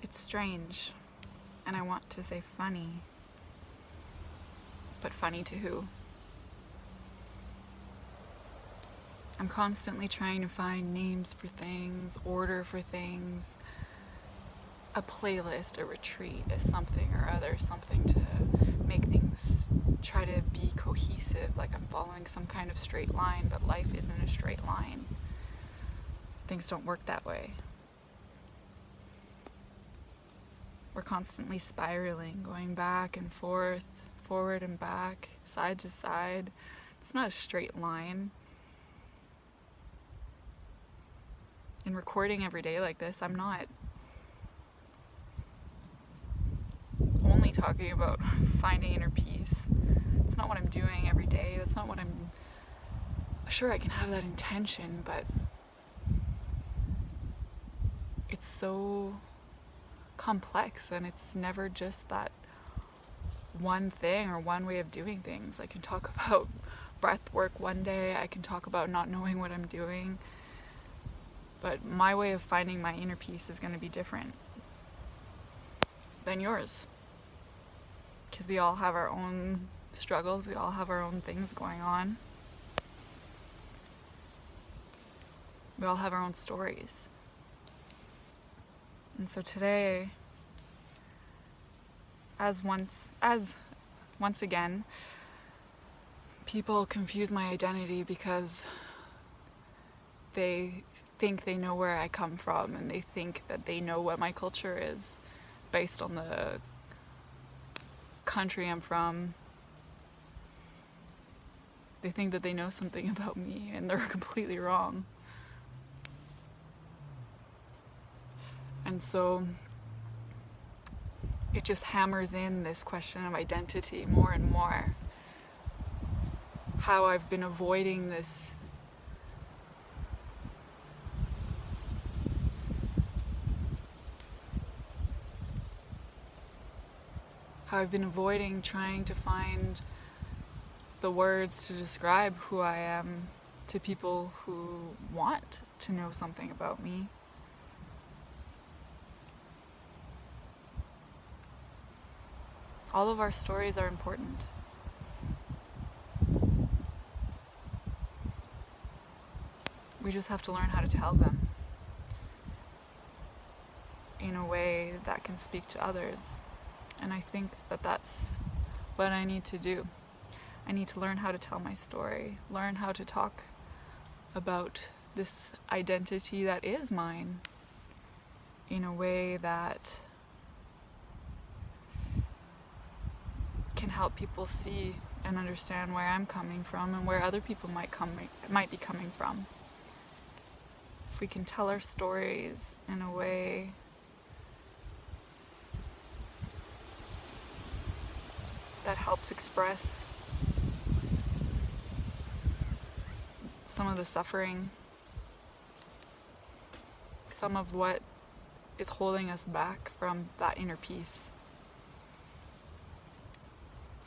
It's strange, and I want to say funny, but funny to who? I'm constantly trying to find names for things, order for things, a playlist, a retreat, a something or other, something to make things try to be cohesive, like I'm following some kind of straight line, but life isn't a straight line. Things don't work that way. We're constantly spiraling, going back and forth, forward and back, side to side. It's not a straight line. In recording every day like this, I'm not only talking about finding inner peace. It's not what I'm doing every day. That's not what I'm... Sure, I can have that intention, but it's so complex, and it's never just that one thing or one way of doing things. I can talk about breath work one day, I can talk about not knowing what I'm doing, but my way of finding my inner peace is going to be different than yours, because we all have our own struggles, we all have our own things going on, we all have our own stories. And so today, as once again, people confuse my identity because they think they know where I come from, and they think that they know what my culture is based on the country I'm from. They think that they know something about me, and they're completely wrong. And so it just hammers in this question of identity more and more. How I've been avoiding this trying to find the words to describe who I am to people who want to know something about me. All of our stories are important. We just have to learn how to tell them in a way that can speak to others. And I think that that's what I need to do. I need to learn how to tell my story, learn how to talk about this identity that is mine in a way that can help people see and understand where I'm coming from and where other people might be coming from. If we can tell our stories in a way that helps express some of the suffering, some of what is holding us back from that inner peace,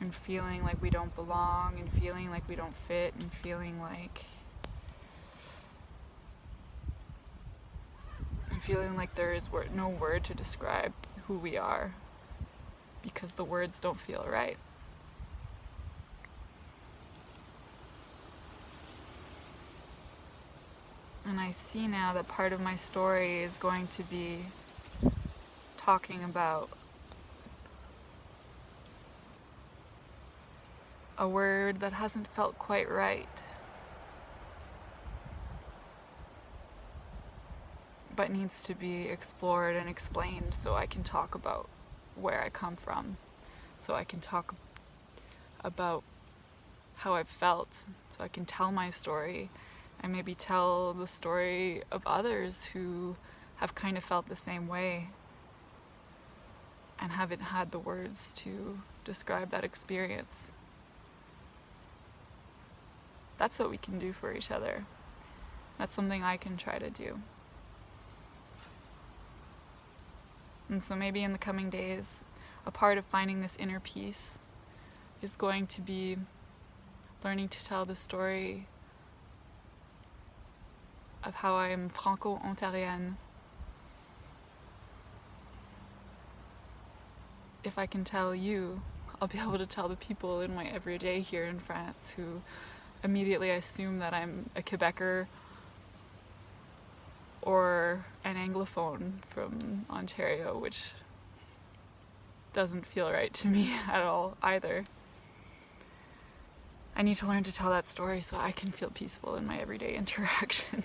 and feeling like we don't belong, and feeling like we don't fit, and feeling like there is no word to describe who we are because the words don't feel right. And I see now that part of my story is going to be talking about a word that hasn't felt quite right, but needs to be explored and explained so I can talk about where I come from, so I can talk about how I've felt, so I can tell my story and maybe tell the story of others who have kind of felt the same way and haven't had the words to describe that experience. That's what we can do for each other. That's something I can try to do. And so maybe in the coming days, a part of finding this inner peace is going to be learning to tell the story of how I am Franco-Ontarian, if I can tell you, I'll be able to tell the people in my everyday here in France who immediately assume that I'm a Quebecer or an Anglophone from Ontario, which doesn't feel right to me at all either. I need to learn to tell that story so I can feel peaceful in my everyday interactions.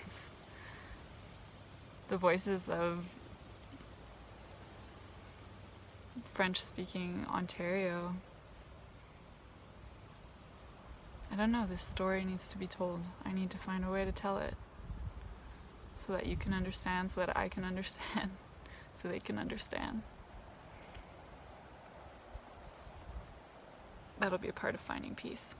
The voices of French-speaking Ontario. I don't know, this story needs to be told. I need to find a way to tell it so that you can understand, so that I can understand, so they can understand. That'll be a part of finding peace.